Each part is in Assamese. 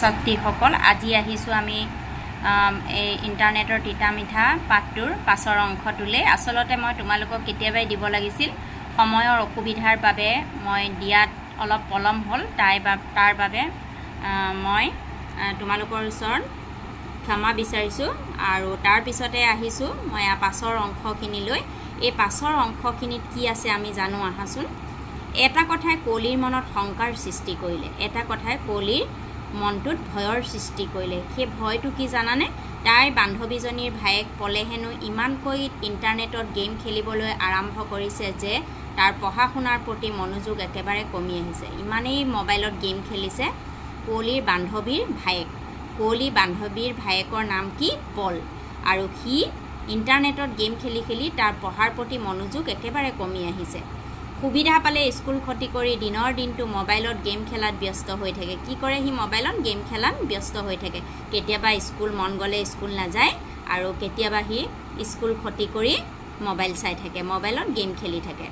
ছাত্ৰীসকল আজি আহিছোঁ আমি এই ইণ্টাৰনেটৰ তিতা মিঠা পাঠটোৰ পাছৰ অংশটোলৈ। আচলতে মই তোমালোকক কেতিয়াবাই দিব লাগিছিল, সময়ৰ অসুবিধাৰ বাবে মই দিয়াত অলপ পলম হ'ল। তাৰ বাবে মই তোমালোকৰ ওচৰত ক্ষমা বিচাৰিছোঁ। আৰু তাৰ পিছতে আহিছোঁ মই পাছৰ অংশখিনিলৈ। এই পাছৰ অংশখিনিত কি আছে আমি জানো আহাচোন। এটা কথাই কুঁৱলীৰ মনত শংকাৰ সৃষ্টি কৰিলে, এটা কথাই কুঁৱলীৰ মনটোত ভয়ৰ সৃষ্টি কৰিলে। সেই ভয়টো কি জানানে? তাইৰ বান্ধৱীজনীৰ ভায়েক পলে হেনো ইমানকৈ ইণ্টাৰনেটত গেম খেলিবলৈ আৰম্ভ কৰিছে যে তাৰ পঢ়া শুনাৰ প্ৰতি মনোযোগ একেবাৰে কমি আহিছে। ইমানেই মোবাইলত গেম খেলিছে। কুঁৱলীৰ বান্ধৱীৰ ভায়েক, কুঁৱলী বান্ধৱীৰ ভায়েকৰ নাম কি? পল। আৰু সি ইণ্টাৰনেটত গেম খেলি খেলি তাৰ পঢ়াৰ প্ৰতি মনোযোগ একেবাৰে কমি আহিছে। সুবিধা পালে স্কুল ক্ষতি কৰি দিনৰ দিনটো মোবাইলত গেম খেলাত ব্যস্ত হৈ থাকে। কি কৰে সি? মোবাইলত গেম খেলাত ব্যস্ত হৈ থাকে। কেতিয়াবা স্কুল মন গ'লে স্কুল নাযায়, আৰু কেতিয়াবা সি স্কুল ক্ষতি কৰি মোবাইল চাই থাকে, মোবাইলত গেম খেলি থাকে।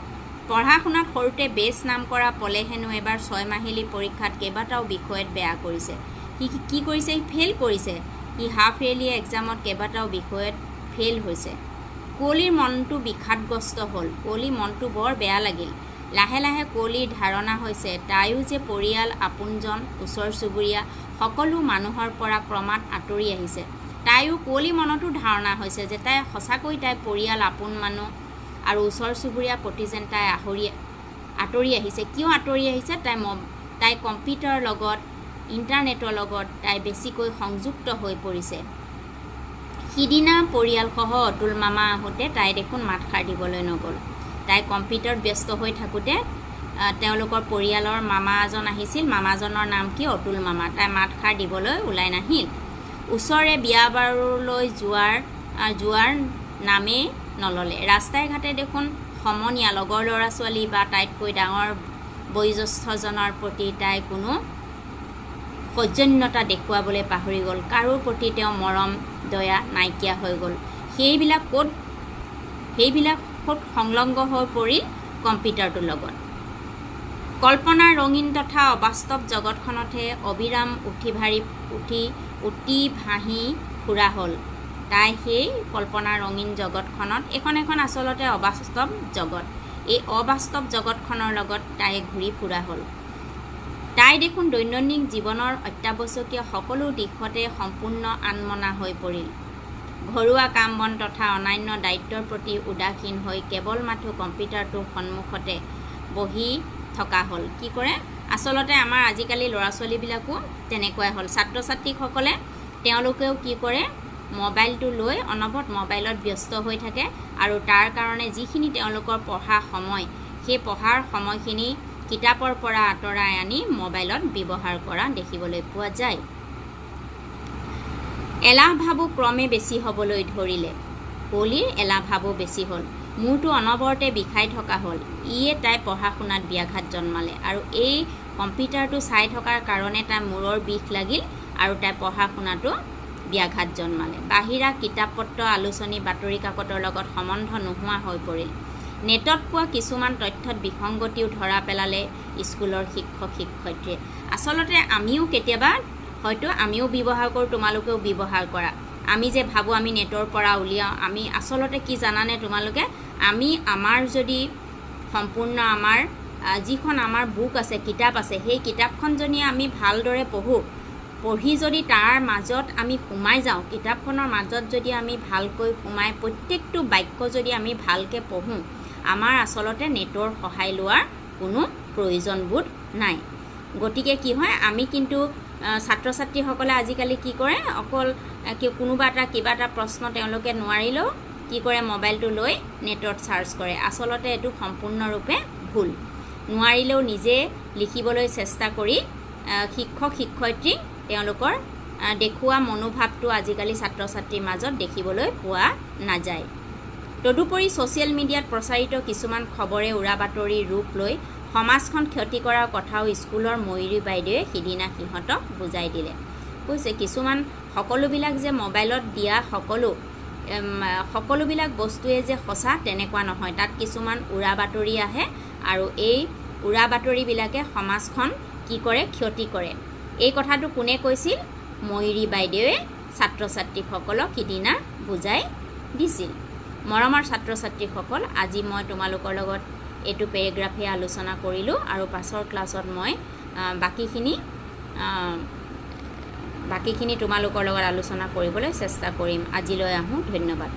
পঢ়া শুনাত সৰুতে বেছ নাম কৰা পলে হেনো এবাৰ 6 মাহিলী পৰীক্ষাত কেইবাটাও বিষয়ত বেয়া কৰিছে। সি কি কৰিছে? সি ফেইল কৰিছে। সি হাফ ইয়াৰলি এক্সামত কেইবাটাও বিষয়ত ফেইল হৈছে। কুঁৱলীৰ মনটো বিষাদগ্ৰস্ত হ'ল। কুঁৱলীৰ মনটো বৰ বেয়া লাগিল। লাহে লাহে কুঁৱলীৰ ধাৰণা হৈছে তাইও যে পৰিয়াল, আপোনজন, ওচৰ চুবুৰীয়া সকলো মানুহৰ পৰা ক্ৰমাৎ আঁতৰি আহিছে। তাইও কুঁৱলীৰ মনতো ধাৰণা হৈছে যে তাই সঁচাকৈ তাই পৰিয়াল, আপোন মানুহ আৰু ওচৰ চুবুৰীয়াৰ প্ৰতি যেন তাই আঁতৰি আহিছে। কিয় আঁতৰি আহিছে? তাই কম্পিউটাৰৰ লগত, ইণ্টাৰনেটৰ লগত তাই বেছিকৈ সংযুক্ত হৈ পৰিছে। সিদিনা পৰিয়ালসহ অতুল মামা আহোঁতে তাই দেখোন মাতষাৰ দিবলৈ নগ'ল। তাই কম্পিউটাৰত ব্যস্ত হৈ থাকোঁতে তেওঁলোকৰ পৰিয়ালৰ মামা এজন আহিছিল। মামাজনৰ নাম কি? অতুল মামা। তাই মাতষাৰ দিবলৈ ওলাই নাহিল। ওচৰৰে বিয়া বাৰুলৈ যোৱাৰ নামেই নল'লে। ৰাস্তাই ঘাটে দেখোন সমনীয়া লগৰ ল'ৰা ছোৱালী বা তাইতকৈ ডাঙৰ বয়োজ্যেষ্ঠজনৰ প্ৰতি তাই কোনো সৌজন্যতা দেখুৱাবলৈ পাহৰি গ'ল। কাৰো প্ৰতি তেওঁ মৰম দয়া নাইকিয়া হৈ গ'ল। সেইবিলাক ক'ত সংলগ্ন হৈ পৰিল? কম্পিউটাৰটোৰ লগত। কল্পনাৰ ৰঙীন তথা অবাস্তৱ জগতখনতহে অবিৰাম উঠি ভাহি ফুৰা হ'ল। তাই সেই কল্পনাৰ ৰঙীন জগতখনত, এখন আচলতে অবাস্তৱ জগত, এই অবাস্তৱ জগতখনৰ লগত তাই ঘূৰি ফুৰা হ'ল। তাই দেখোন দৈনন্দিন জীৱনৰ অত্যাৱশ্যকীয় সকলো দিশতে সম্পূৰ্ণ আনমনা হৈ পৰিল। ঘৰুৱা কাম বন তথা অন্যান্য দায়িত্বৰ প্ৰতি উদাসীন হৈ কেৱল মাথো কম্পিউটাৰটোৰ সন্মুখতে বহি থকা হ'ল। কি কৰে? আচলতে আমাৰ আজিকালি ল'ৰা ছোৱালীবিলাকো তেনেকুৱাই হ'ল। ছাত্ৰ ছাত্ৰীসকলে তেওঁলোকেও কি কৰে? মোবাইলটো লৈ অনবৰত মোবাইলত ব্যস্ত হৈ থাকে, আৰু তাৰ কাৰণে যিখিনি তেওঁলোকৰ পঢ়া সময়, সেই পঢ়াৰ সময়খিনি কিতাপৰ পৰা আঁতৰাই আনি মোবাইলত ব্যৱহাৰ কৰা দেখিবলৈ পোৱা যায়। এলাহ ভাবো ক্ৰমে বেছি হ'বলৈ ধৰিলে। কুঁৱলীৰ এলাহ ভাবো বেছি হ'ল। মূৰটো অনবৰতে বিষাই থকা হ'ল। ইয়ে তাই পঢ়া শুনাত ব্যাঘাত জন্মালে, আৰু এই কম্পিউটাৰটো চাই থকাৰ কাৰণে তাই মূৰৰ বিষ লাগিল, আৰু তাই পঢ়া শুনাটো ব্যাঘাত জন্মালে। বাহিৰা কিতাপ পত্ৰ, আলোচনী, বাতৰি কাকতৰ লগত সম্বন্ধ নোহোৱা হৈ পৰিল। নেটত পোৱা কিছুমান তথ্যত বিসংগতিও ধৰা পেলালে স্কুলৰ শিক্ষক শিক্ষয়িত্ৰীয়ে। আচলতে আমিও কেতিয়াবা হয়তো আমিও ব্যৱহাৰ কৰোঁ, তোমালোকেও ব্যৱহাৰ কৰা। আমি যে ভাবোঁ আমি নেটৰ পৰা উলিয়াওঁ, আমি আচলতে কি জানানে তোমালোকে? আমি আমাৰ যদি সম্পূৰ্ণ যিখন আমাৰ বুক আছে, কিতাপ আছে, সেই কিতাপখন যদি আমি ভালদৰে পঢ়ি যদি তাৰ মাজত আমি সোমাই যাওঁ, কিতাপখনৰ মাজত যদি আমি ভালকৈ সোমাই প্ৰত্যেকটো বাক্য যদি আমি ভালকৈ পঢ়োঁ, আমাৰ আচলতে নেটৰ সহায় লোৱাৰ কোনো প্ৰয়োজনবোধ নাই। গতিকে কি হয়, আমি কিন্তু ছাত্ৰ ছাত্ৰীসকলে আজিকালি কি কৰে? অকল কিবা এটা প্ৰশ্ন তেওঁলোকে নোৱাৰিলেও কি কৰে? মোবাইলটো লৈ নেটত চাৰ্চ কৰে। আচলতে এইটো সম্পূৰ্ণৰূপে ভুল। নোৱাৰিলেও নিজে লিখিবলৈ চেষ্টা কৰি শিক্ষক শিক্ষয়িত্ৰীক তেওঁলোকৰ দেখুওৱা মনোভাৱটো আজিকালি ছাত্ৰ ছাত্ৰীৰ মাজত দেখিবলৈ পোৱা নাযায়। তদুপৰি ছ'চিয়েল মিডিয়াত প্ৰচাৰিত কিছুমান খবৰে উৰা বাতৰিৰ ৰূপ লৈ সমাজখন ক্ষতি কৰাৰ কথাও স্কুলৰ ময়ূৰী বাইদেৱে সিদিনা সিহঁতক বুজাই দিলে। কৈছে কিছুমান সকলোবিলাক যে মোবাইলত দিয়া সকলোবিলাক বস্তুৱে যে সঁচা তেনেকুৱা নহয়। তাত কিছুমান উৰা বাতৰি আহে, আৰু এই উৰা বাতৰিবিলাকে সমাজখন কি কৰে? ক্ষতি কৰে। এই কথাটো কোনে কৈছিল? ময়ূৰী বাইদেৱে ছাত্ৰ ছাত্ৰীসকলক সিদিনা বুজাই দিছিল। মৰমৰ ছাত্ৰ ছাত্ৰীসকল, আজি মই তোমালোকৰ লগত এইটো পেৰেগ্ৰাফে আলোচনা কৰিলোঁ আৰু পাছৰ ক্লাছত মই বাকীখিনি তোমালোকৰ লগত আলোচনা কৰিবলৈ চেষ্টা কৰিম। আজিলৈ আহোঁ, ধন্যবাদ।